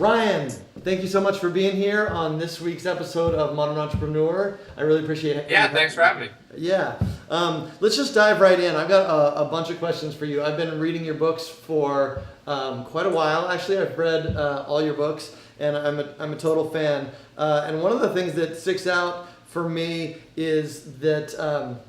Ryan, thank you so much for being here on this week's episode of Modern Entrepreneur. I really appreciate it. Yeah, thanks for having me. Yeah. Let's just dive right in. I've got a bunch of questions for you. I've been reading your books for quite a while. Actually, I've read all your books, and I'm a total fan. And one of the things that sticks out for me is that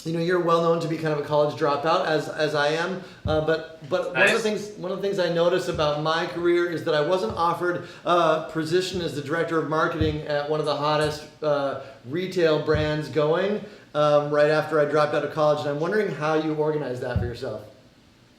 you're well known to be kind of a college dropout, as I am. But Nice. one of the things I noticed about my career is that I wasn't offered a position as the director of marketing at one of the hottest retail brands going right after I dropped out of college. And I'm wondering how you organized that for yourself.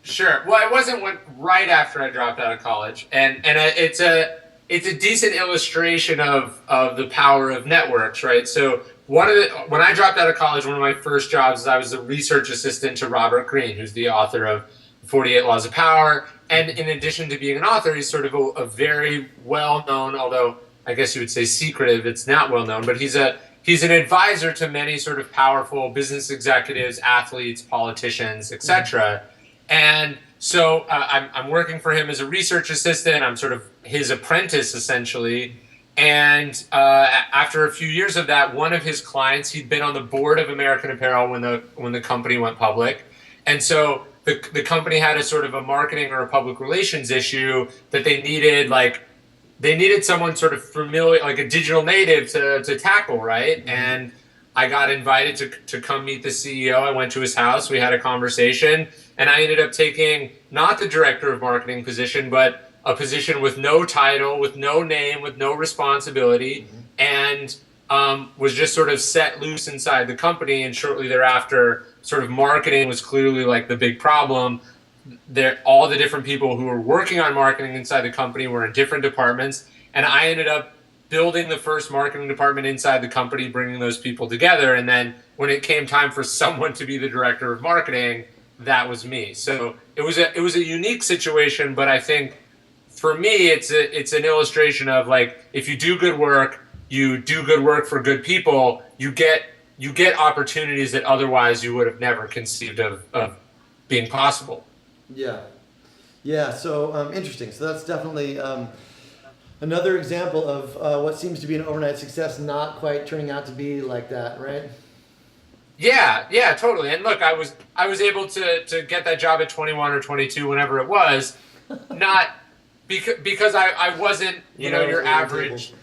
Sure. Well, it wasn't right after I dropped out of college, and it's a decent illustration of the power of networks, right? So when I dropped out of college, one of my first jobs is I was a research assistant to Robert Greene, who's the author of 48 Laws of Power. And in addition to being an author, he's sort of a very well-known, although I guess you would say secretive, it's not well-known, but he's an advisor to many sort of powerful business executives, athletes, politicians, etc. And so I'm working for him as a research assistant. I'm sort of his apprentice, essentially. And after a few years of that, one of his clients, he'd been on the board of American Apparel when the company went public. And so the company had a sort of a marketing or a public relations issue that they needed someone sort of familiar, like a digital native to tackle, right? And I got invited to come meet the CEO. I went to his house. We had a conversation, and I ended up taking not the director of marketing position, but a position with no title, with no name, with no responsibility, and was just sort of set loose inside the company. And shortly thereafter, sort of marketing was clearly like the big problem. All the different people who were working on marketing inside the company were in different departments, and I ended up building the first marketing department inside the company, bringing those people together. And then when it came time for someone to be the director of marketing, that was me. So it was a unique situation, but I think for me, it's an illustration of, like, if you do good work, you do good work for good people, you get opportunities that otherwise you would have never conceived of being possible. Yeah. So interesting. So that's definitely another example of what seems to be an overnight success not quite turning out to be like that, right? Yeah, totally. And look, I was able to get that job at 21 or 22, whenever it was, not because I wasn't, your average.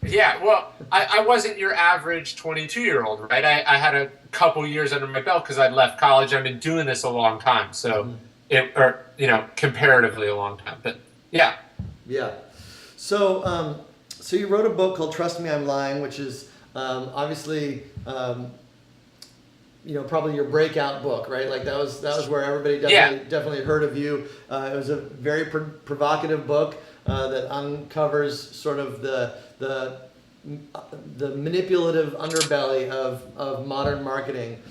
Yeah, well, I wasn't your average 22-year-old, right? I had a couple years under my belt because I'd left college. I've been doing this a long time, so comparatively a long time. But yeah. So you wrote a book called Trust Me, I'm Lying, which is obviously probably your breakout book, right? Like that was where everybody definitely heard of you. It was a very provocative book that uncovers sort of the manipulative underbelly of modern marketing.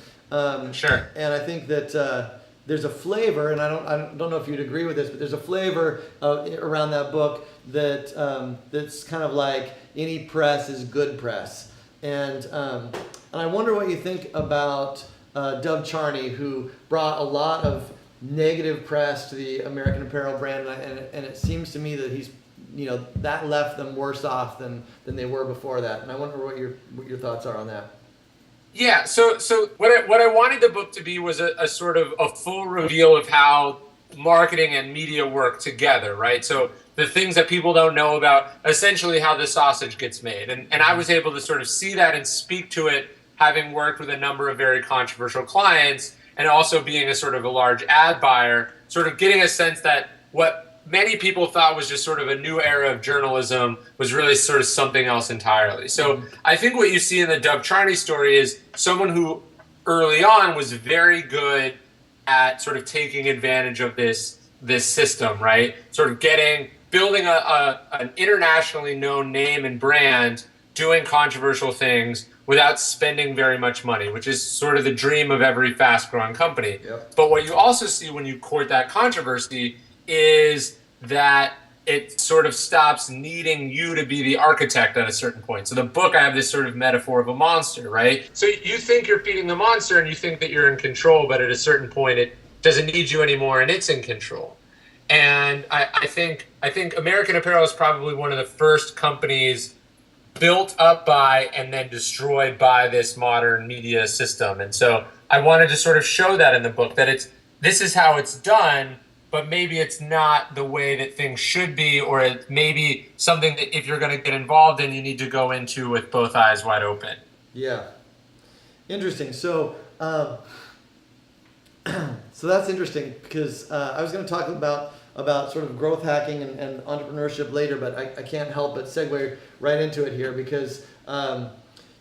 Sure. And I think that there's a flavor, and I don't know if you'd agree with this, but there's a flavor around that book that's kind of like any press is good press. And I wonder what you think about Dov Charney, who brought a lot of negative press to the American Apparel brand, and it seems to me that he's, that left them worse off than they were before that. And I wonder what your thoughts are on that. Yeah. So what I wanted the book to be was a sort of a full reveal of how marketing and media work together, right? So the things that people don't know about, essentially how the sausage gets made. And I was able to sort of see that and speak to it, having worked with a number of very controversial clients, and also being a sort of a large ad buyer, sort of getting a sense that what many people thought was just sort of a new era of journalism was really sort of something else entirely. So I think what you see in the Dov Charney story is someone who early on was very good at sort of taking advantage of this system, right? Sort of building an internationally known name and brand, doing controversial things without spending very much money, which is sort of the dream of every fast-growing company. Yep. But what you also see when you court that controversy is that it sort of stops needing you to be the architect at a certain point. So the book, I have this sort of metaphor of a monster, right? So you think you're feeding the monster and you think that you're in control, but at a certain point, it doesn't need you anymore and it's in control. And I think American Apparel is probably one of the first companies built up by and then destroyed by this modern media system. And so I wanted to sort of show that in the book, that this is how it's done, but maybe it's not the way that things should be, or it may be something that if you're going to get involved in, you need to go into with both eyes wide open. Yeah. Interesting. So, so that's interesting, because I was going to talk about sort of growth hacking and entrepreneurship later, but I can't help but segue right into it here, because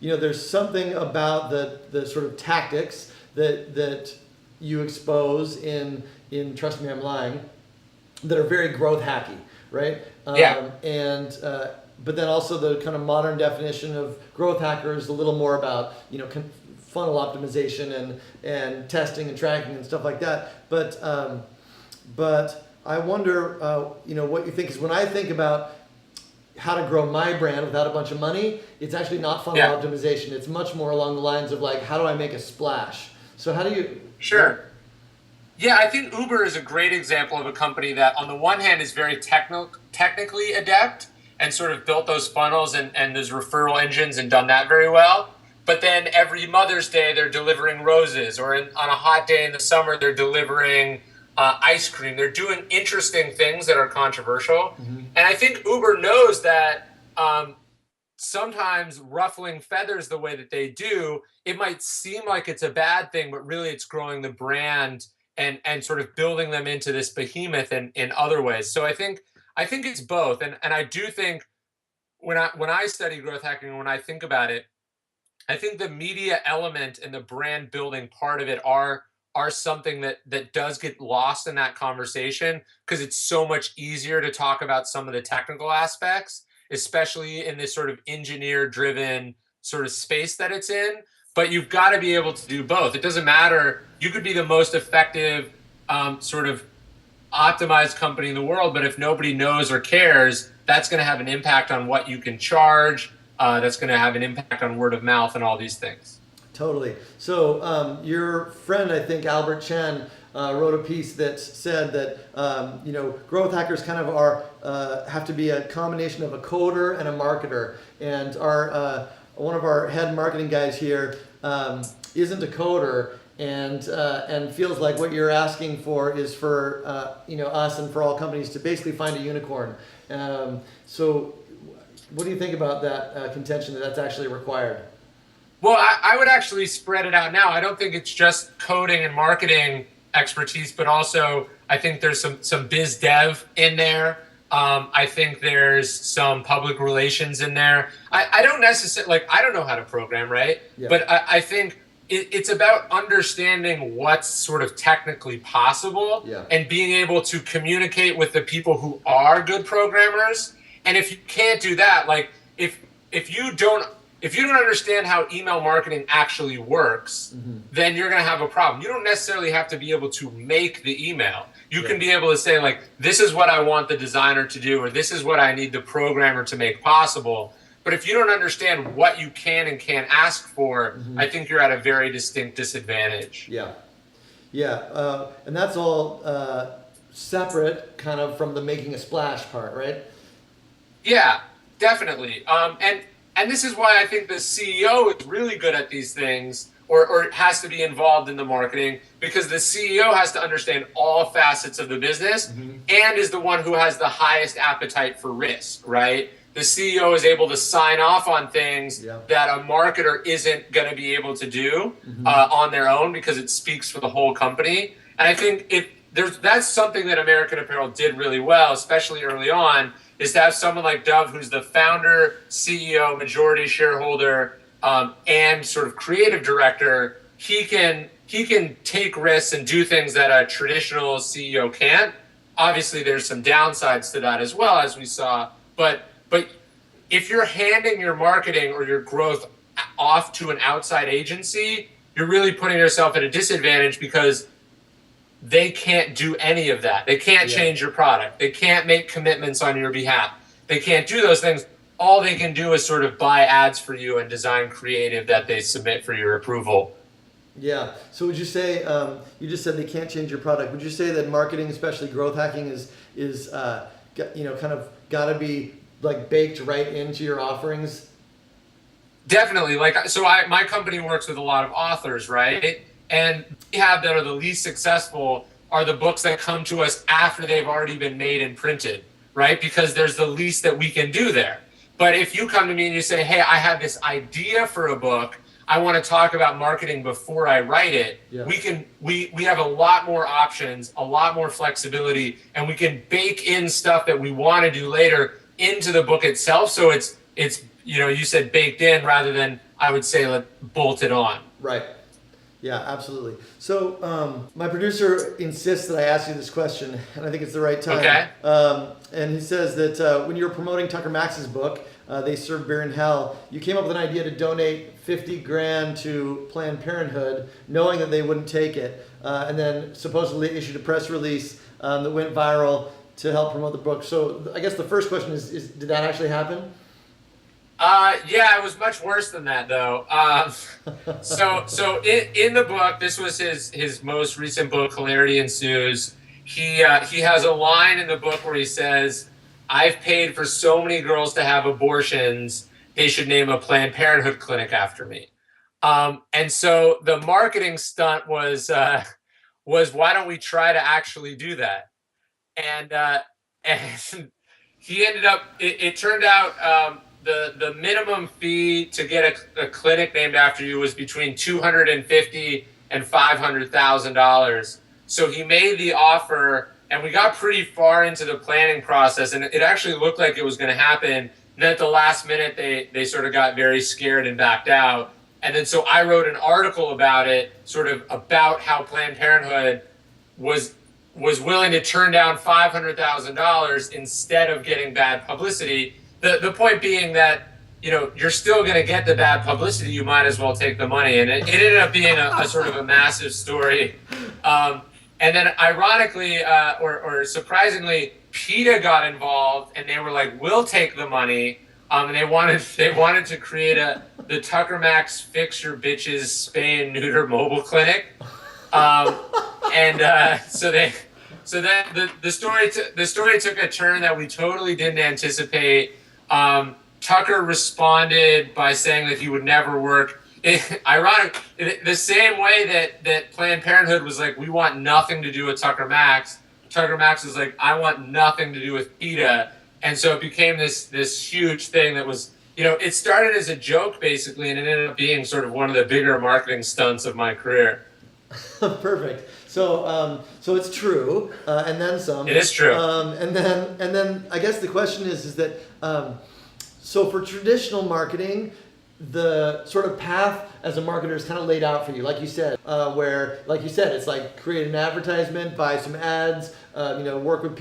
there's something about the sort of tactics that you expose in Trust Me, I'm Lying, that are very growth hacky, right? Yeah. But then also the kind of modern definition of growth hacker is a little more about funnel optimization and testing and tracking and stuff like that. But I wonder, what you think is, when I think about how to grow my brand without a bunch of money, it's actually not funnel optimization. It's much more along the lines of like, how do I make a splash? So how do you? Sure. Yeah, I think Uber is a great example of a company that on the one hand is very technically adept and sort of built those funnels and those referral engines and done that very well. But then every Mother's Day, they're delivering roses, or on a hot day in the summer, they're delivering ice cream. They're doing interesting things that are controversial. Mm-hmm. And I think Uber knows that sometimes ruffling feathers the way that they do, it might seem like it's a bad thing, but really it's growing the brand and sort of building them into this behemoth in other ways. So I think it's both. And I do think when I study growth hacking and when I think about it, I think the media element and the brand building part of it are something that does get lost in that conversation, because it's so much easier to talk about some of the technical aspects, especially in this sort of engineer driven sort of space that it's in. But you've got to be able to do both. It doesn't matter. You could be the most effective sort of optimized company in the world, but if nobody knows or cares, that's going to have an impact on what you can charge. That's going to have an impact on word of mouth and all these things. Totally. So your friend, I think Albert Chen, wrote a piece that said that growth hackers kind of have to be a combination of a coder and a marketer. And one of our head marketing guys here isn't a coder, and feels like what you're asking for is for us and for all companies to basically find a unicorn. So what do you think about that contention that that's actually required? Well, I would actually spread it out now. I don't think it's just coding and marketing expertise, but also I think there's some biz dev in there. I think there's some public relations in there. I don't necessarily, I don't know how to program, right? Yeah. But I think it's about understanding what's sort of technically possible, and being able to communicate with the people who are good programmers. And if you can't do that, if you don't understand how email marketing actually works, then you're going to have a problem. You don't necessarily have to be able to make the email. You can be able to say, this is what I want the designer to do, or this is what I need the programmer to make possible. But if you don't understand what you can and can't ask for, I think you're at a very distinct disadvantage. Yeah. Yeah. And that's all separate kind of from the making a splash part, right? Yeah, definitely. And this is why I think the CEO is really good at these things, or has to be involved in the marketing, because the CEO has to understand all facets of the business and is the one who has the highest appetite for risk, right? The CEO is able to sign off on things that a marketer isn't going to be able to do on their own, because it speaks for the whole company. And I think that's something that American Apparel did really well, especially early on, is to have someone like Dove, who's the founder, CEO, majority shareholder, and sort of creative director. He can take risks and do things that a traditional CEO can't. Obviously, there's some downsides to that as well, as we saw. But if you're handing your marketing or your growth off to an outside agency, you're really putting yourself at a disadvantage, because they can't do any of that. They can't change your product. They can't make commitments on your behalf. They can't do those things. All they can do is sort of buy ads for you and design creative that they submit for your approval. Yeah. So would you say you just said they can't change your product? Would you say that marketing, especially growth hacking, is kind of got to be like baked right into your offerings? Definitely. My company works with a lot of authors, right? And we have that are the least successful are the books that come to us after they've already been made and printed, right? Because there's the least that we can do there. But if you come to me and you say, hey, I have this idea for a book, I want to talk about marketing before I write it, Yeah. we have a lot more options, a lot more flexibility, and we can bake in stuff that we want to do later into the book itself. So it's you said baked in rather than, I would say, bolted on. Right. Yeah, absolutely. So my producer insists that I ask you this question, and I think it's the right time. Okay. And he says that when you were promoting Tucker Max's book, They Serve Beer in Hell, you came up with an idea to donate 50 grand to Planned Parenthood, knowing that they wouldn't take it, and then supposedly issued a press release that went viral to help promote the book. So I guess the first question is did that actually happen? Yeah, it was much worse than that, though. So in the book, this was his most recent book, Hilarity Ensues. He has a line in the book where he says, "I've paid for so many girls to have abortions, they should name a Planned Parenthood clinic after me." And so the marketing stunt was why don't we try to actually do that? And he ended up. It turned out. The minimum fee to get a clinic named after you was between $250,000 and $500,000. So he made the offer, and we got pretty far into the planning process, and it actually looked like it was going to happen. And then at the last minute, they sort of got very scared and backed out. And then so I wrote an article about it, sort of about how Planned Parenthood was willing to turn down $500,000 instead of getting bad publicity. The point being that, you're still going to get the bad publicity. You might as well take the money. And it ended up being a sort of a massive story. And then ironically, or surprisingly, PETA got involved and they were like, we'll take the money. And they wanted to create the Tucker Max Fix Your Bitches Spay and Neuter mobile clinic. So then the story took a turn that we totally didn't anticipate. Tucker responded by saying that he would never work. Ironic, the same way that Planned Parenthood was like, we want nothing to do with Tucker Max. Tucker Max was like, I want nothing to do with PETA. And so it became this huge thing that was, it started as a joke basically, and it ended up being sort of one of the bigger marketing stunts of my career. Perfect. So it's true, and then some. It is true. And then I guess the question is that so for traditional marketing, the sort of path as a marketer is kind of laid out for you, like you said, it's like create an advertisement, buy some ads, work with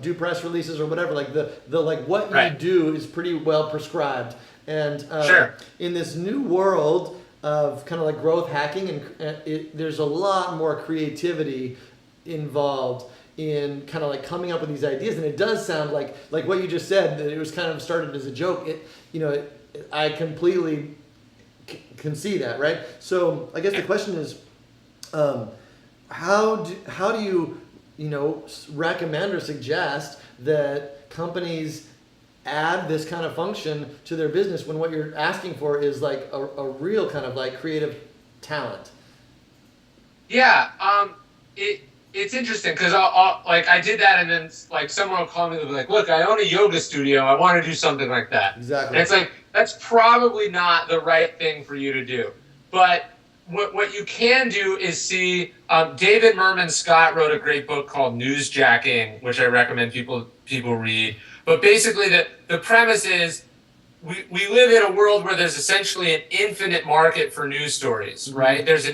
do press releases or whatever. Like what Right. you do is pretty well prescribed. And Sure. In this new world of kind of like growth hacking, and there's a lot more creativity involved in kind of like coming up with these ideas, and it does sound like what you just said, that it was kind of started as a joke. I completely can see that, right? So I guess the question is, how do you recommend or suggest that companies add this kind of function to their business when what you're asking for is like a real kind of like creative talent? Yeah, it's interesting because I did that, and then like someone will call me and be like, look, I own a yoga studio, I want to do something like that. Exactly. And it's like, that's probably not the right thing for you to do. But what you can do is see, David Merman Scott wrote a great book called Newsjacking, which I recommend people read. But basically the premise is we live in a world where there's essentially an infinite market for news stories, right? There's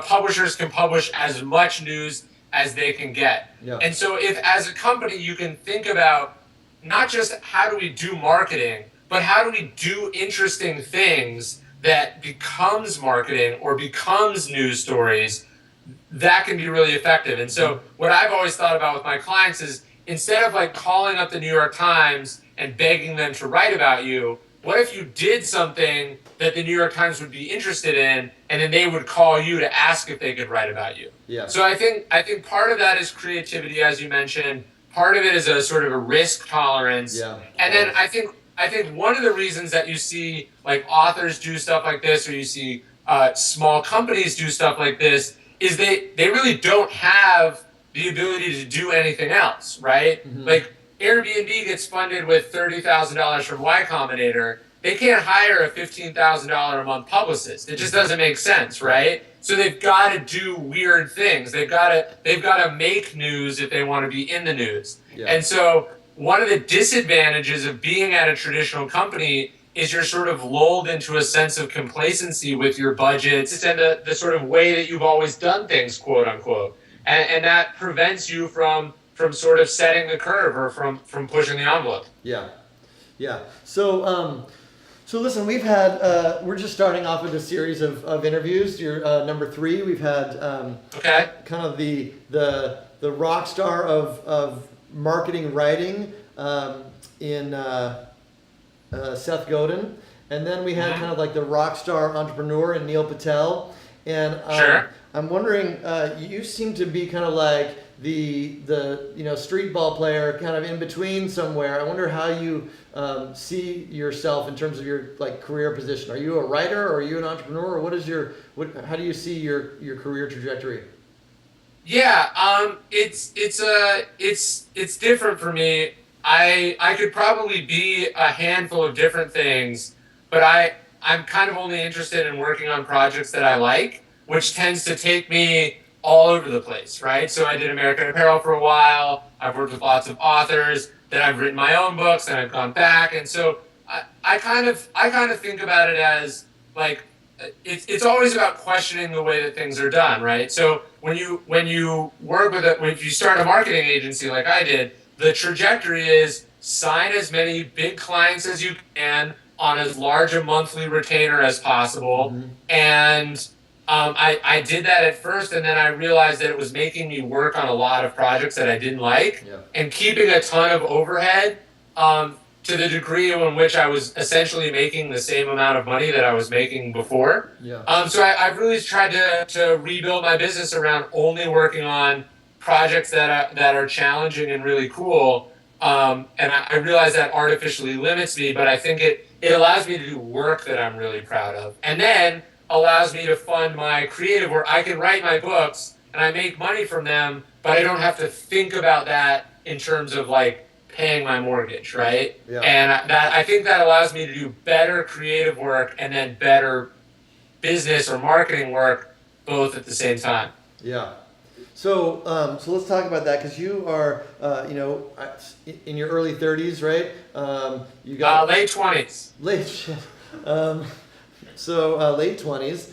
publishers can publish as much news as they can get. Yeah. And so if as a company you can think about not just how do we do marketing, but how do we do interesting things that becomes marketing or becomes news stories, that can be really effective. And so what I've always thought about with my clients is, instead of like calling up the New York Times and begging them to write about you, what if you did something that the New York Times would be interested in, and then they would call you to ask if they could write about you? Yeah. So I think part of that is creativity, as you mentioned. Part of it is a sort of a risk tolerance. Yeah. And then I think one of the reasons that you see like authors do stuff like this, or you see small companies do stuff like this, is they really don't have the ability to do anything else, right? Mm-hmm. Like Airbnb gets funded with $30,000 from Y Combinator. They can't hire a $15,000 a month publicist. It just doesn't make sense, right? So they've got to do weird things. They've got to make news if they want to be in the news. Yeah. And so one of the disadvantages of being at a traditional company is you're sort of lulled into a sense of complacency with your budgets and the sort of way that you've always done things, quote unquote. And that prevents you from sort of setting the curve or from pushing the envelope. Yeah. Yeah. So listen, we've had, we're just starting off with a series of interviews. You're number 3. We've had kind of the rock star of marketing writing in Seth Godin. And then we had kind of like the rock star entrepreneur in Neil Patel. And I'm wondering, you seem to be kind of like the street ball player, kind of in between somewhere. I wonder how you see yourself in terms of your like career position. Are you a writer, or are you an entrepreneur, or how do you see your career trajectory? Yeah, it's different for me. I could probably be a handful of different things, but I'm kind of only interested in working on projects that I like, which tends to take me all over the place, right? So I did American Apparel for a while. I've worked with lots of authors. Then I've written my own books, and I've gone back. And so I kind of think about it as like it's always about questioning the way that things are done, right? So when you work with if you start a marketing agency like I did, the trajectory is sign as many big clients as you can on as large a monthly retainer as possible, and I did that at first, and then I realized that it was making me work on a lot of projects that I didn't like, and keeping a ton of overhead to the degree in which I was essentially making the same amount of money that I was making before. So I've really tried to rebuild my business around only working on projects that are challenging and really cool. And I realize that artificially limits me, but I think it allows me to do work that I'm really proud of. And then allows me to fund my creative where I can write my books and I make money from them, but I don't have to think about that in terms of like paying my mortgage, right? And I think that allows me to do better creative work and then better business or marketing work both at the same time. Yeah. So let's talk about that, because you are, in your early 30s, right? You got late 20s. Late 20s.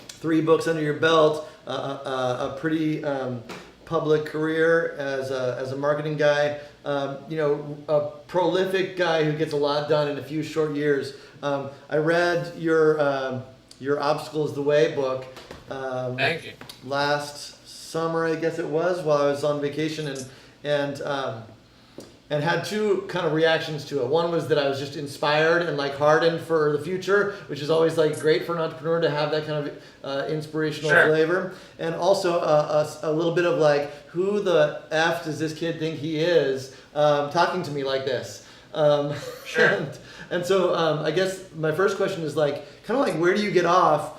3 books under your belt, a pretty public career as a marketing guy. A prolific guy who gets a lot done in a few short years. I read your Obstacle is the Way book. Thank you. Last summer, I guess it was, while I was on vacation, and had 2 kind of reactions to it. One was that I was just inspired and like hardened for the future, which is always like great for an entrepreneur to have that kind of inspirational flavor, and also a little bit of like, who the F does this kid think he is, talking to me like this? And so I guess my first question is like, kind of like, where do you get off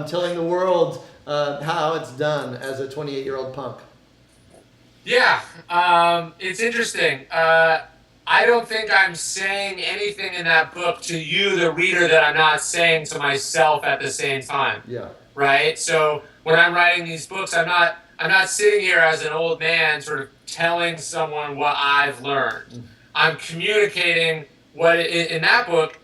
telling the world how it's done as a 28-year-old punk? Yeah, it's interesting. I don't think I'm saying anything in that book to you, the reader, that I'm not saying to myself at the same time. Yeah. Right? So when I'm writing these books, I'm not sitting here as an old man sort of telling someone what I've learned. I'm communicating what in that book,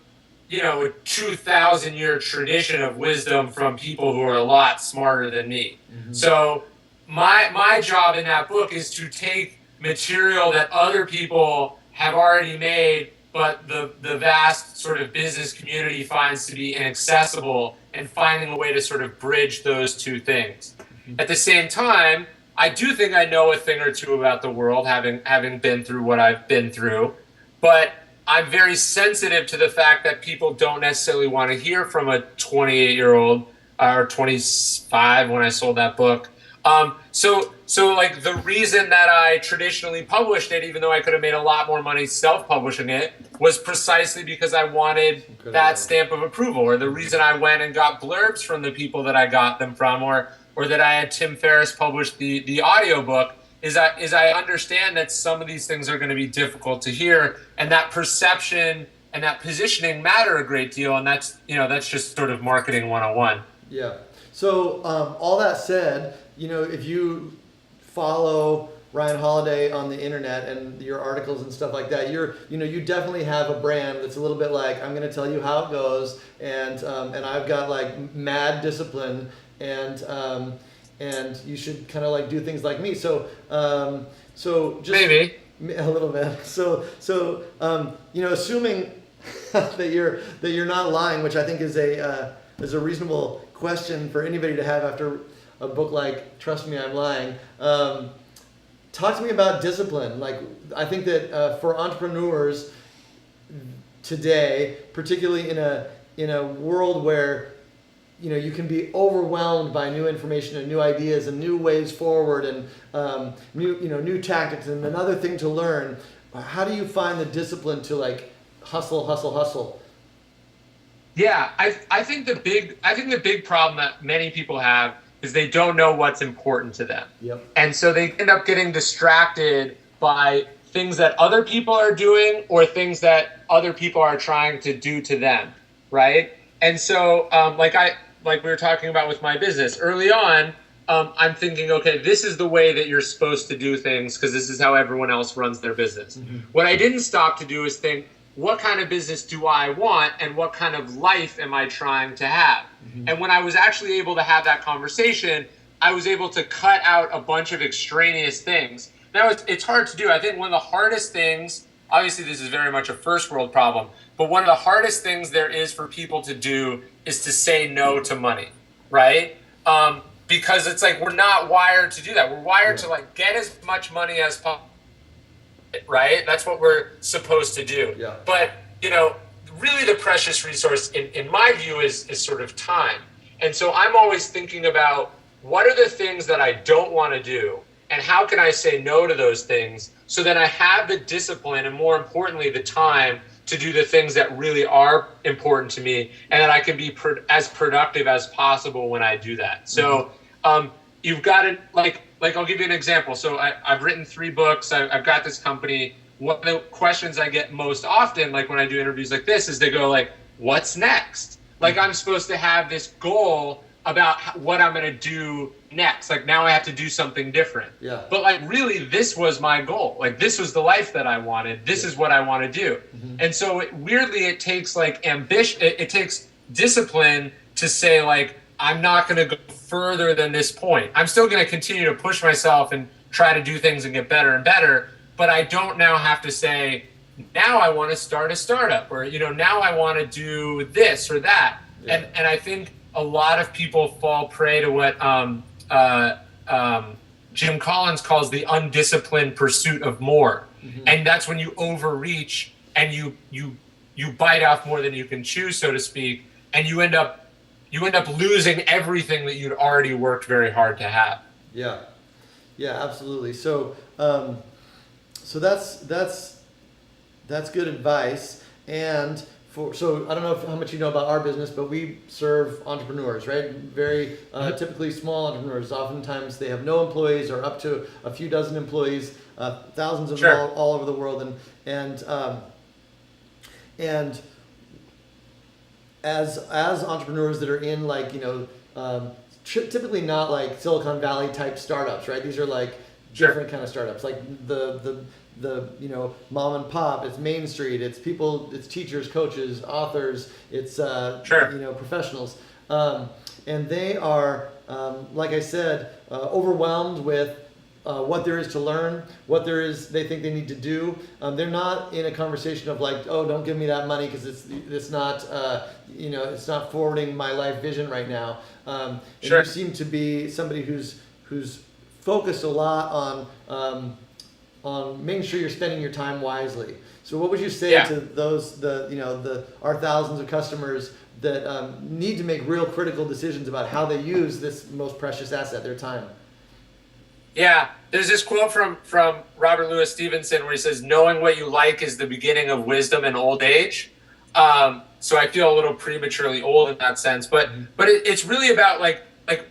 a 2,000-year tradition of wisdom from people who are a lot smarter than me. So my job in that book is to take material that other people have already made, but the vast sort of business community finds to be inaccessible, and finding a way to sort of bridge those 2 things. At the same time, I do think I know a thing or two about the world, having been through what I've been through, but I'm very sensitive to the fact that people don't necessarily want to hear from a 28-year-old or 25 when I sold that book. So like the reason that I traditionally published it, even though I could have made a lot more money self-publishing it, was precisely because I wanted that stamp of approval. Or the reason I went and got blurbs from the people that I got them from, or that I had Tim Ferriss publish the audiobook, is I understand that some of these things are going to be difficult to hear, and that perception and that positioning matter a great deal, and that's just sort of marketing 101. Yeah. So all that said, if you follow Ryan Holiday on the internet and your articles and stuff like that, you definitely have a brand that's a little bit like, I'm going to tell you how it goes, and I've got like mad discipline, and you should kind of like do things like me. So just maybe a little bit. So assuming that you're not lying, which I think is a reasonable question for anybody to have after a book like Trust Me, I'm Lying. Talk to me about discipline. Like, I think that for entrepreneurs today, particularly in a world where you can be overwhelmed by new information and new ideas and new ways forward and new tactics and another thing to learn. How do you find the discipline to like hustle? Yeah, I think the big problem that many people have is they don't know what's important to them. Yep. And so they end up getting distracted by things that other people are doing or things that other people are trying to do to them, right? And so like we were talking about with my business early on, I'm thinking, okay, this is the way that you're supposed to do things because this is how everyone else runs their business. Mm-hmm. What I didn't stop to do is think, what kind of business do I want and what kind of life am I trying to have? Mm-hmm. And when I was actually able to have that conversation, I was able to cut out a bunch of extraneous things. Now, it's hard to do. I think one of the hardest things, obviously this is very much a first world problem, but one of the hardest things there is for people to do is to say no to money, right? Because it's like we're not wired to do that. We're wired to like get as much money as possible. Right? That's what we're supposed to do. Yeah. But, really the precious resource in my view is sort of time. And so I'm always thinking about what are the things that I don't want to do and how can I say no to those things so that I have the discipline and more importantly, the time to do the things that really are important to me and that I can be as productive as possible when I do that. So you've got to like I'll give you an example. So I've written 3 books. I've got this company. One of the questions I get most often, like when I do interviews like this, is they go like, what's next? Like I'm supposed to have this goal about what I'm going to do next. Like now I have to do something different. Yeah. But like really, this was my goal. Like this was the life that I wanted. This is what I want to do. Mm-hmm. And so weirdly, it takes like ambition. It takes discipline to say like, I'm not going to go further than this point. I'm still going to continue to push myself and try to do things and get better and better. But I don't now have to say, now I want to start a startup or, now I want to do this or that. Yeah. And I think a lot of people fall prey to what Jim Collins calls the undisciplined pursuit of more. Mm-hmm. And that's when you overreach and you bite off more than you can chew, so to speak. And you end up losing everything that you'd already worked very hard to have. Yeah, absolutely. So that's good advice. And so I don't know how much you know about our business, but we serve entrepreneurs, right? Very typically small entrepreneurs. Oftentimes they have no employees or up to a few dozen employees, thousands of them all over the world, and as entrepreneurs that are in like typically not like Silicon Valley type startups, right? These are like different kind of startups, like the mom and pop. It's Main Street. It's people. It's teachers, coaches, authors. It's professionals, and they are like I said, overwhelmed with what there is to learn, what there is they think they need to do. They're not in a conversation of like, oh, don't give me that money because it's not it's not forwarding my life vision right now. And you seem to be somebody who's focused a lot on making sure you're spending your time wisely. So what would you say Yeah. to those our thousands of customers that need to make real critical decisions about how they use this most precious asset, their time? Yeah, there's this quote from Robert Louis Stevenson where he says, "Knowing what you like is the beginning of wisdom in old age." So I feel a little prematurely old in that sense, but it's really about like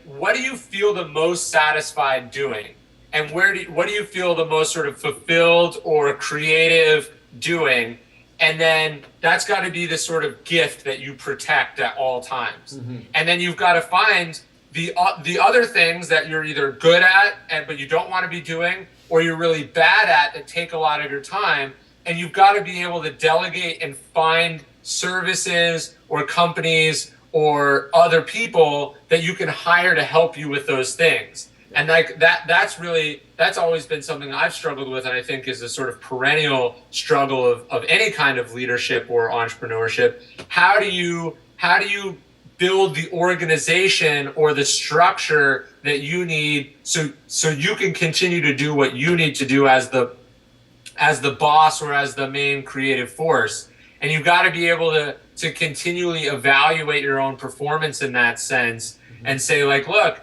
what do you feel the most satisfied doing, and what do you feel the most sort of fulfilled or creative doing, and then that's got to be the sort of gift that you protect at all times, and then you've got to find the other things that you're either good at but you don't want to be doing, or you're really bad at that take a lot of your time, and you've got to be able to delegate and find services or companies or other people that you can hire to help you with those things. And like that's always been something I've struggled with, and I think is a sort of perennial struggle of any kind of leadership or entrepreneurship. How do you build the organization or the structure that you need so you can continue to do what you need to do as the boss or as the main creative force? And you've got to be able to continually evaluate your own performance in that sense, and say like, look,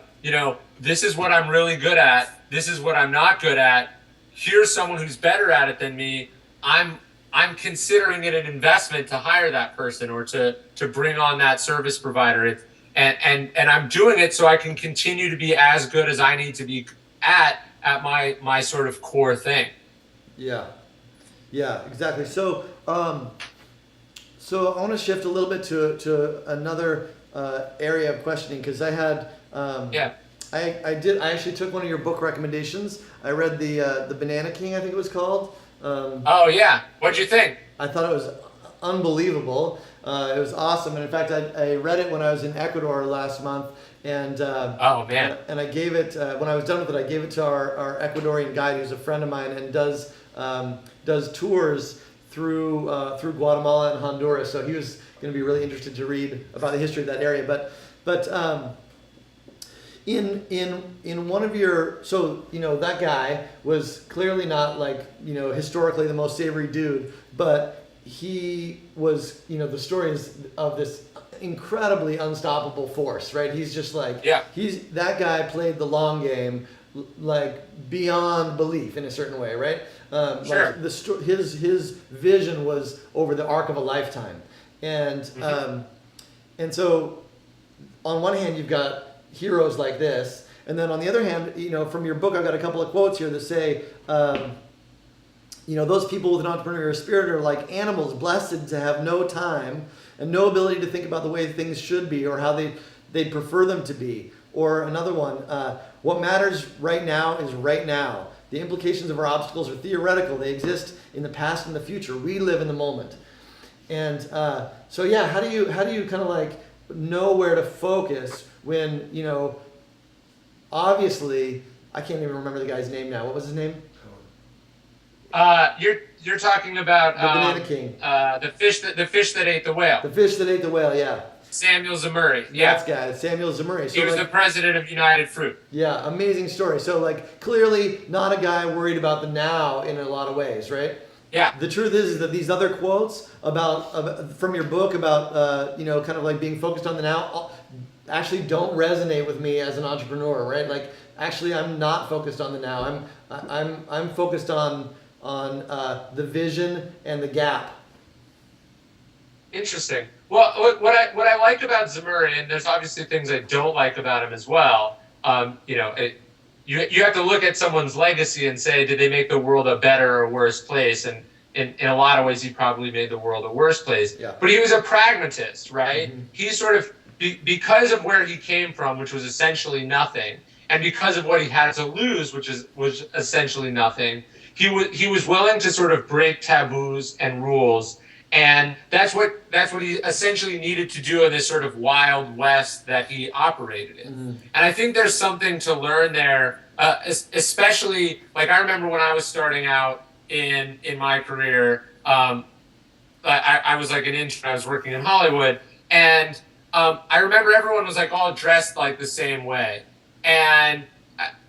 this is what I'm really good at. This is what I'm not good at. Here's someone who's better at it than me. I'm considering it an investment to hire that person or to bring on that service provider. And I'm doing it so I can continue to be as good as I need to be at my sort of core thing. Yeah, exactly. So I want to shift a little bit to another area of questioning, because I had I actually took one of your book recommendations. I read the Banana King, I think it was called. Oh yeah, what'd you think? I thought it was unbelievable. It was awesome, and in fact, I read it when I was in Ecuador last month, and oh man, and I gave it when I was done with it. I gave it to our Ecuadorian guide, who's a friend of mine, and does tours through Guatemala and Honduras. So he was going to be really interested to read about the history of that area. But in one of your, so that guy was clearly not like historically the most savory dude, but he was the story is of this incredibly unstoppable force, right? He's just like that guy played the long game like beyond belief in a certain way, right? Sure. Like his vision was over the arc of a lifetime, and so on one hand you've got heroes like this, and then on the other hand, from your book I've got a couple of quotes here that say, those people with an entrepreneurial spirit are like animals blessed to have no time and no ability to think about the way things should be or how they'd prefer them to be. Or another one, what matters right now is right now. The implications of our obstacles are theoretical. They exist in the past and the future. We live in the moment. And so yeah, how do you kind of like know where to focus when, obviously, I can't even remember the guy's name now. What was his name? You're talking about the Banana King. The fish that ate the whale. The fish that ate the whale, yeah. Samuel Zemurray. Yeah. That guy, Samuel Zemurray. So he was the president of United Fruit. Yeah, amazing story. So like clearly not a guy worried about the now in a lot of ways, right? Yeah. The truth is that these other quotes about from your book about kind of like being focused on the now actually don't resonate with me as an entrepreneur, right? Like actually I'm not focused on the now. I'm focused on the vision and the gap. Interesting. Well, what I like about Zemurray, and there's obviously things I don't like about him as well. You have to look at someone's legacy and say, did they make the world a better or worse place? And in a lot of ways, he probably made the world a worse place. Yeah. But he was a pragmatist, right? Mm-hmm. He sort of, because of where he came from, which was essentially nothing, and because of what he had to lose, which was essentially nothing, he was willing to sort of break taboos and rules. And that's what he essentially needed to do in this sort of wild west that he operated in. Mm-hmm. And I think there's something to learn there, especially like I remember when I was starting out in my career, I was like an intern. I was working in Hollywood, and I remember everyone was like all dressed like the same way, and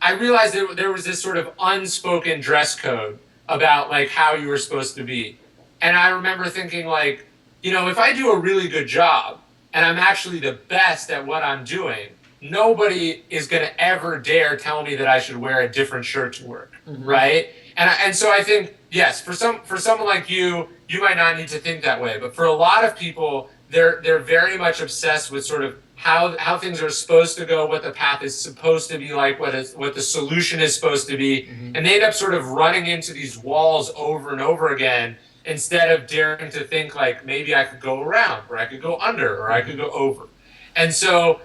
I realized that there was this sort of unspoken dress code about like how you were supposed to be. And I remember thinking like, if I do a really good job and I'm actually the best at what I'm doing, nobody is going to ever dare tell me that I should wear a different shirt to work, right? And so I think, yes, for someone like you might not need to think that way, but for a lot of people, they're very much obsessed with sort of how things are supposed to go, what the path is supposed to be like, what the solution is supposed to be, and they end up sort of running into these walls over and over again instead of daring to think like maybe I could go around, or I could go under, or I could go over. And so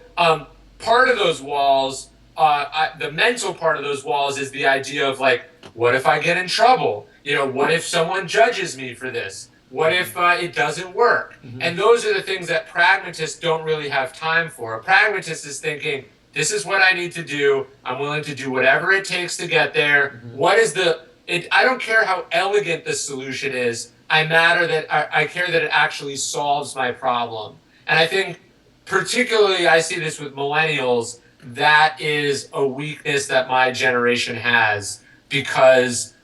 part of those walls, the mental part of those walls is the idea of like, what if I get in trouble? What if someone judges me for this? What if it doesn't work? And those are the things that pragmatists don't really have time for. A pragmatist is thinking, this is what I need to do. I'm willing to do whatever it takes to get there. What is I don't care how elegant the solution is. I care that it actually solves my problem. And I think particularly I see this with millennials, that is a weakness that my generation has, because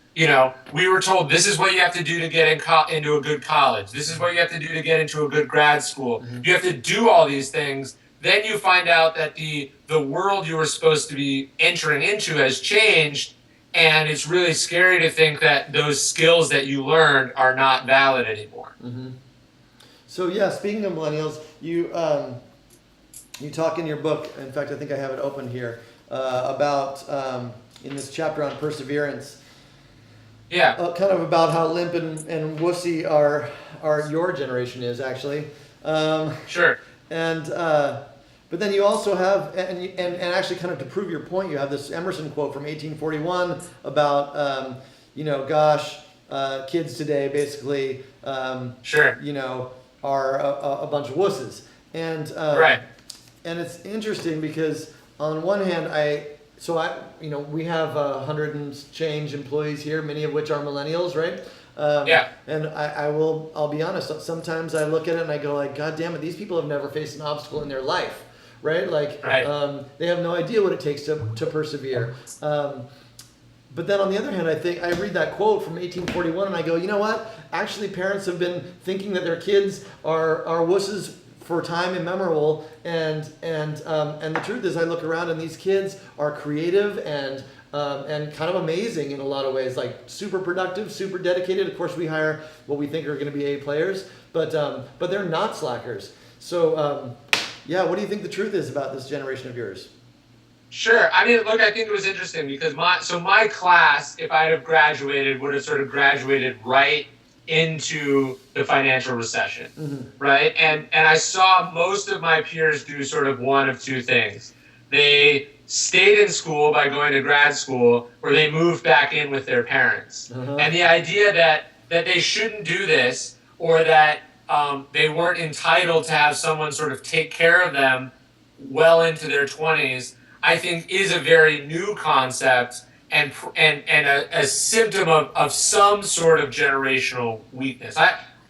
we were told this is what you have to do to get into a good college. This is what you have to do to get into a good grad school. You have to do all these things. Then you find out that the world you were supposed to be entering into has changed, and it's really scary to think that those skills that you learned are not valid anymore. So yeah, speaking of millennials, you talk in your book, in fact I think I have it open here, about in this chapter on perseverance, kind of about how limp and wussy our your generation is actually. Sure. And but then you also have, and actually kind of to prove your point, you have this Emerson quote from 1841 about kids today basically are a bunch of wusses. And right. And it's interesting because on one hand we have 100 and change employees here, many of which are millennials, right? And I'll be honest, sometimes I look at it and I go like, God damn it, these people have never faced an obstacle in their life, right? They have no idea what it takes to persevere. But then on the other hand, I read that quote from 1841 and I go, you know what? Actually, parents have been thinking that their kids are wusses for time immemorial, and the truth is, I look around and these kids are creative and kind of amazing in a lot of ways, like super productive, super dedicated. Of course, we hire what we think are going to be A players, but they're not slackers. So what do you think the truth is about this generation of yours? Sure. I mean, look, I think it was interesting because my class, if I had have graduated, would have sort of graduated right into the financial recession, right? And I saw most of my peers do sort of one of two things. They stayed in school by going to grad school, or they moved back in with their parents. And the idea that they shouldn't do this, or that they weren't entitled to have someone sort of take care of them well into their 20s, I think is a very new concept and a symptom of some sort of generational weakness.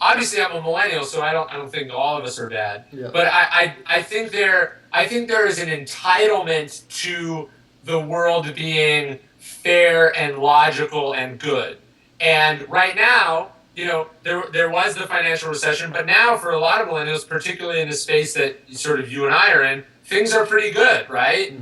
Obviously I'm a millennial, so I don't think all of us are bad. Yeah. But I think there is an entitlement to the world being fair and logical and good. And right now, there was the financial recession, but now for a lot of millennials, particularly in the space that sort of you and I are in, things are pretty good, right?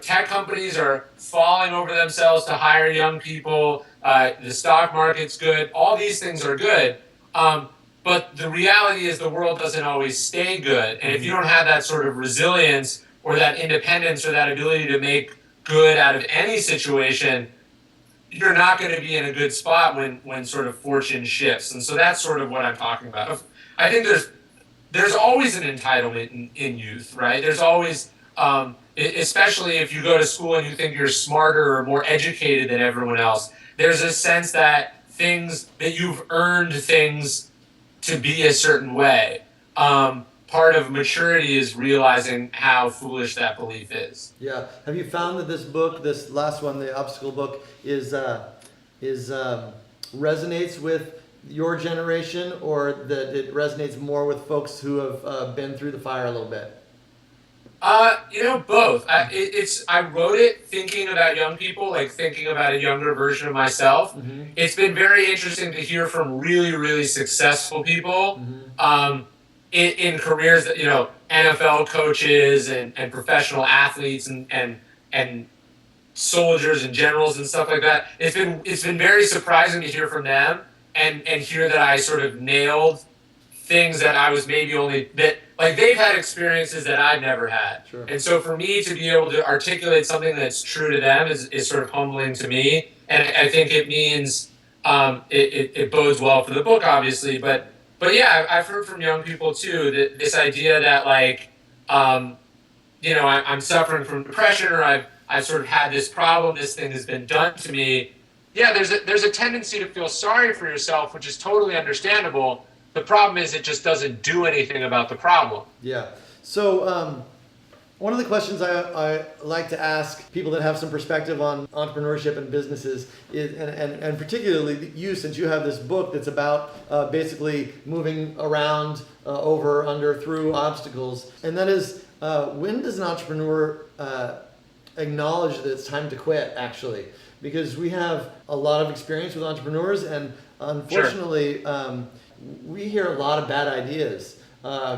Tech companies are falling over themselves to hire young people. The stock market's good. All these things are good. But the reality is the world doesn't always stay good. And if you don't have that sort of resilience or that independence or that ability to make good out of any situation, you're not going to be in a good spot when sort of fortune shifts. And so that's sort of what I'm talking about. I think there's always an entitlement in youth, right? There's always, especially if you go to school and you think you're smarter or more educated than everyone else, there's a sense that you've earned things to be a certain way. Part of maturity is realizing how foolish that belief is. Yeah. Have you found that this book, this last one, the obstacle book, resonates with your generation, or that it resonates more with folks who have been through the fire a little bit? Both. I wrote it thinking about young people, like thinking about a younger version of myself. Mm-hmm. It's been very interesting to hear from really, really successful people, in careers that, NFL coaches and professional athletes and soldiers and generals and stuff like that. It's been very surprising to hear from them and hear that I sort of nailed things that I was maybe only that like they've had experiences that I've never had. Sure. And so for me to be able to articulate something that's true to them is sort of humbling to me. And I think it means it bodes well for the book, obviously. But yeah, I've heard from young people too that this idea that I'm suffering from depression, or I've sort of had this problem, this thing has been done to me. Yeah, there's a tendency to feel sorry for yourself, which is totally understandable. The problem is it just doesn't do anything about the problem. Yeah. So one of the questions I like to ask people that have some perspective on entrepreneurship and businesses is, and particularly you, since you have this book that's about basically moving around, over, under, through obstacles, and that is, when does an entrepreneur acknowledge that it's time to quit, actually? Because we have a lot of experience with entrepreneurs, and unfortunately, we hear a lot of bad ideas.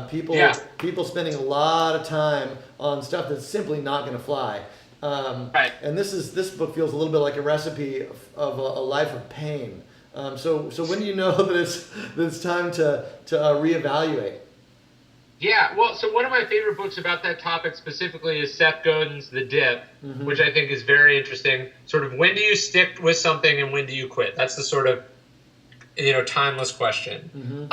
People spending a lot of time on stuff that's simply not going to fly. Right. And this book feels a little bit like a recipe of a life of pain. So when do you know that it's time to reevaluate? Yeah, well, so one of my favorite books about that topic specifically is Seth Godin's The Dip, which I think is very interesting. Sort of, when do you stick with something and when do you quit? That's the sort of timeless question.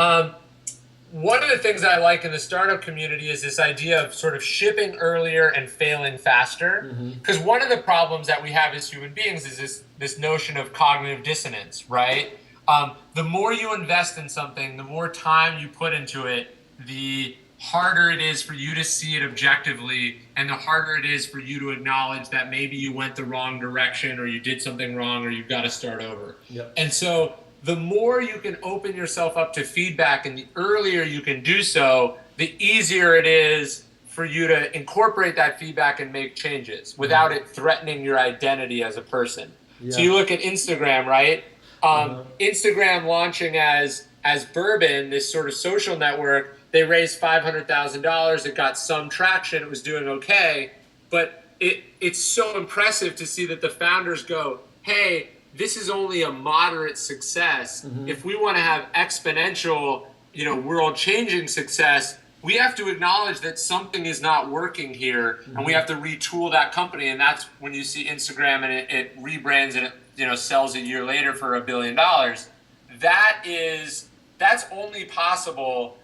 One of the things that I like in the startup community is this idea of sort of shipping earlier and failing faster. Because one of the problems that we have as human beings is this notion of cognitive dissonance, right? The more you invest in something, the more time you put into it, the harder it is for you to see it objectively, and the harder it is for you to acknowledge that maybe you went the wrong direction, or you did something wrong, or you've got to start over. Yep. And so the more you can open yourself up to feedback, and the earlier you can do so, the easier it is for you to incorporate that feedback and make changes without it threatening your identity as a person. Yeah. So you look at Instagram, right? Instagram launching as Bourbon, this sort of social network, they raised $500,000. It got some traction. It was doing okay. But it's so impressive to see that the founders go, hey, this is only a moderate success. If we want to have exponential, world-changing success, we have to acknowledge that something is not working here, and we have to retool that company. And that's when you see Instagram and it rebrands and it sells a year later for $1 billion. That's only possible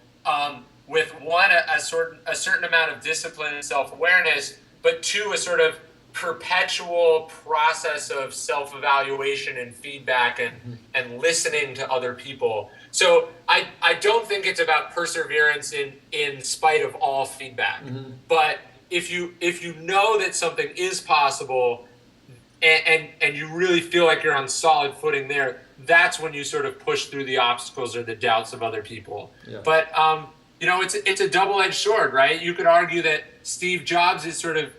with one, a certain amount of discipline and self-awareness, but two, a sort of perpetual process of self-evaluation and feedback and listening to other people. So I don't think it's about perseverance in spite of all feedback. But if you know that something is possible and you really feel like you're on solid footing there, that's when you sort of push through the obstacles or the doubts of other people. Yeah. But it's a double-edged sword, right? You could argue that Steve Jobs' sort of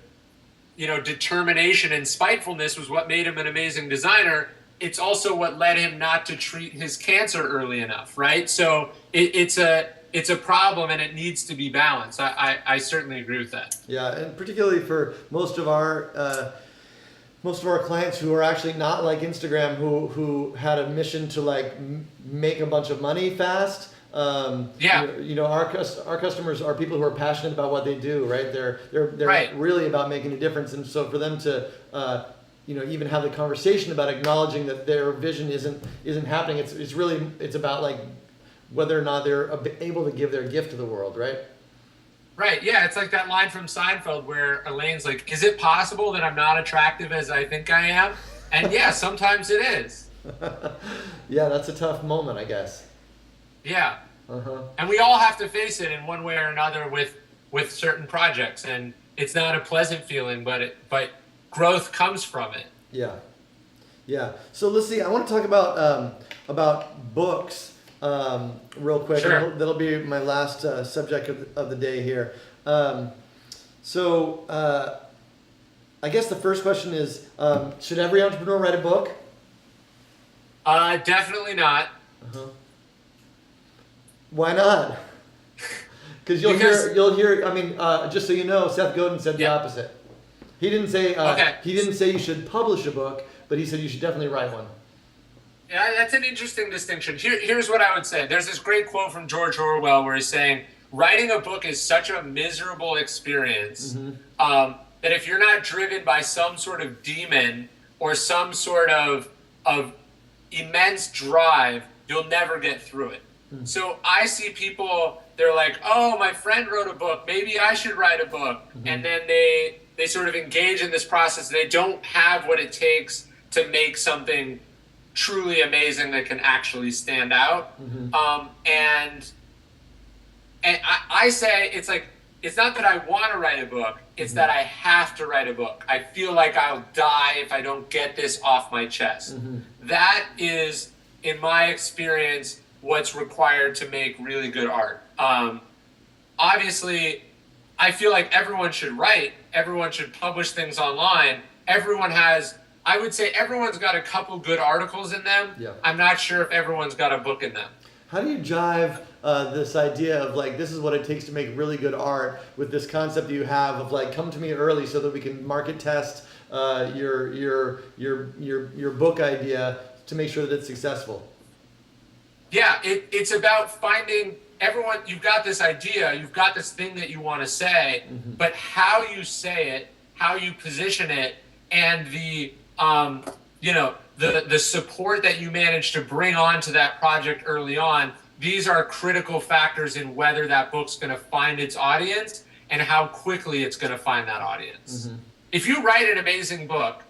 determination and spitefulness was what made him an amazing designer. It's also what led him not to treat his cancer early enough, right? So it's a problem, and it needs to be balanced. I certainly agree with that. Yeah, and particularly for most of our clients who are actually not like Instagram, who had a mission to make a bunch of money fast. Our customers are people who are passionate about what they do, right? They're right. Really about making a difference, and so for them to even have the conversation about acknowledging that their vision isn't happening, it's about whether or not they're able to give their gift to the world, right? Right, yeah, it's like that line from Seinfeld where Elaine's like, is it possible that I'm not attractive as I think I am? And yeah, sometimes it is. Yeah, that's a tough moment, I guess. Yeah. And we all have to face it in one way or another with certain projects, and it's not a pleasant feeling, but growth comes from it. Yeah. So let's see. I want to talk about books real quick. Sure. That'll be my last subject of the day here. So I guess the first question is, should every entrepreneur write a book? Definitely not. Uh-huh. Why not? Because Because- you'll hear. I mean, just so you know, Seth Godin said the Yeah. opposite. He didn't say Okay. he didn't say you should publish a book, but he said you should definitely write one. Yeah, that's an interesting distinction. Here's what I would say. There's this great quote from George Orwell where he's saying, writing a book is such a miserable experience that if you're not driven by some sort of demon or some sort of immense drive, you'll never get through it. So I see people, they're like, oh, my friend wrote a book, maybe I should write a book. And then they sort of engage in this process. They don't have what it takes to make something truly amazing that can actually stand out. And I say, it's like, it's not that I want to write a book, it's that I have to write a book. I feel like I'll die if I don't get this off my chest. That is, in my experience, what's required to make really good art. Obviously, I feel like everyone should write, everyone should publish things online. Everyone has, I would say everyone's got a couple good articles in them. Yeah. I'm not sure if everyone's got a book in them. How do you jive this idea of like, this is what it takes to make really good art with this concept that you have of like, come to me early so that we can market test your book idea to make sure that it's successful? Yeah, it's about finding everyone. You've got this idea, you've got this thing that you want to say, but how you say it, how you position it, and the support that you manage to bring onto that project early on. These are critical factors in whether that book's going to find its audience and how quickly it's going to find that audience. If you write an amazing book,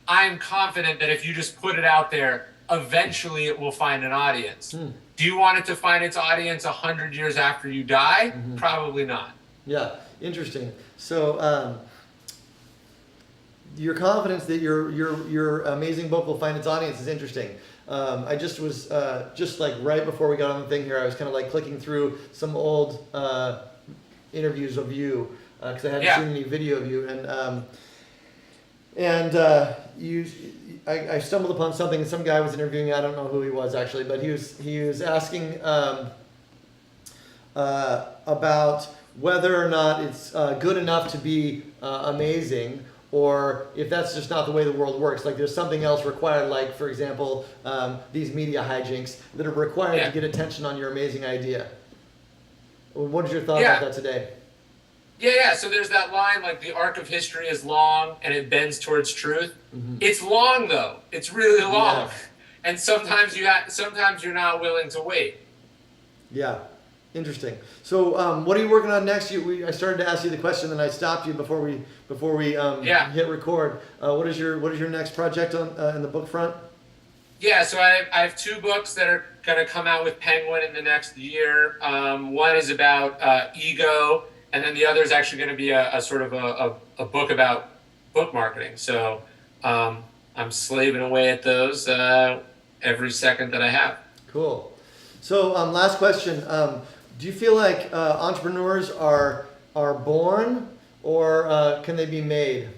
I'm confident that if you just put it out there, eventually it will find an audience. Do you want it to find its audience 100 years after you die? Probably not. Yeah, interesting. So your confidence that your amazing book will find its audience is interesting. I just was just like right before we got on the thing here, I was kind of like clicking through some old interviews of you because I hadn't seen any video of you, and I stumbled upon something. Some guy was interviewing. I don't know who he was actually, but he was asking about whether or not it's good enough to be amazing, or if that's just not the way the world works. Like there's something else required, like for example, these media hijinks that are required to get attention on your amazing idea. What is your thought about that today? Yeah. So there's that line, like the arc of history is long and it bends towards truth. It's long though. It's really long, and sometimes you're not willing to wait. Yeah. Interesting. So, what are you working on next? I started to ask you the question, and I stopped you before we hit record. What is your next project on in the book front? Yeah, so I have two books that are going to come out with Penguin in the next year. One is about ego, and then the other is actually going to be a sort of a book about book marketing. So I'm slaving away at those every second that I have. Cool. So, last question. Do you feel like entrepreneurs are born, or can they be made?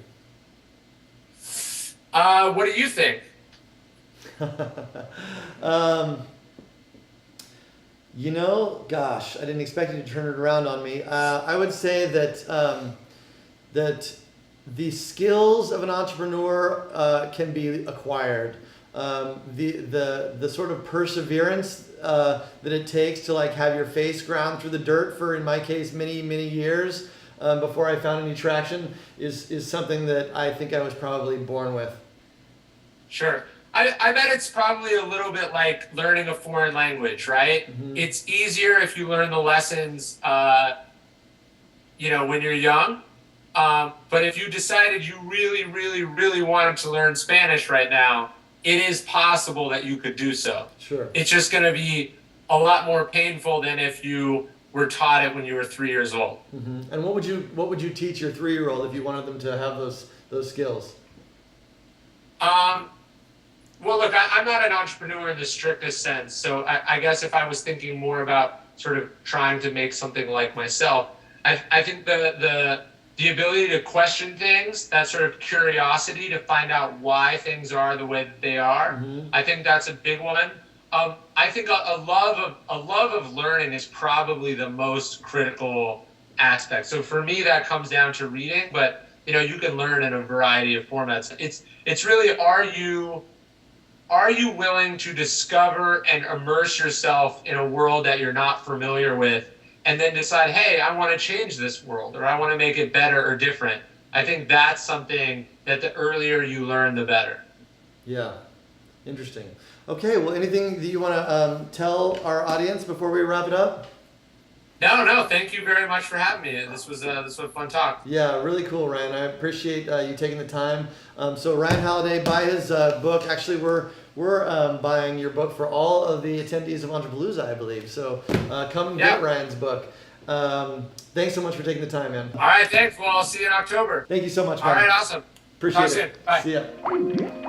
What do you think? Gosh, I didn't expect you to turn it around on me. I would say that that the skills of an entrepreneur can be acquired. The sort of perseverance that it takes to like have your face ground through the dirt for, in my case, many years before I found any traction is something that I think I was probably born with. Sure. I bet it's probably a little bit like learning a foreign language, right? It's easier if you learn the lessons, when you're young. But if you decided you really wanted to learn Spanish right now, it is possible that you could do so. Sure. It's just going to be a lot more painful than if you were taught it when you were 3 years old. And what would you teach your 3-year-old if you wanted them to have those skills? Well, look, I'm not an entrepreneur in the strictest sense. So I guess if I was thinking more about sort of trying to make something like myself, I think the the ability to question things, that sort of curiosity to find out why things are the way that they are. Mm-hmm. I think that's a big one. I think a love of learning is probably the most critical aspect. So for me, that comes down to reading, but you can learn in a variety of formats. It's really, are you willing to discover and immerse yourself in a world that you're not familiar with, and then decide, hey, I want to change this world, or I want to make it better or different. I think that's something that the earlier you learn, the better. Yeah, interesting. Okay, well, anything that you want to tell our audience before we wrap it up? No, thank you very much for having me. This was a fun talk. Yeah, really cool, Ryan. I appreciate you taking the time. So Ryan Halliday, buy his book. Actually, we're buying your book for all of the attendees of Ontrapalooza, I believe. So come and get Ryan's book. Thanks so much for taking the time, man. All right, thanks. Well, I'll see you in October. Thank you so much, man. All right, awesome. Appreciate Talk it. soon. Bye. See ya.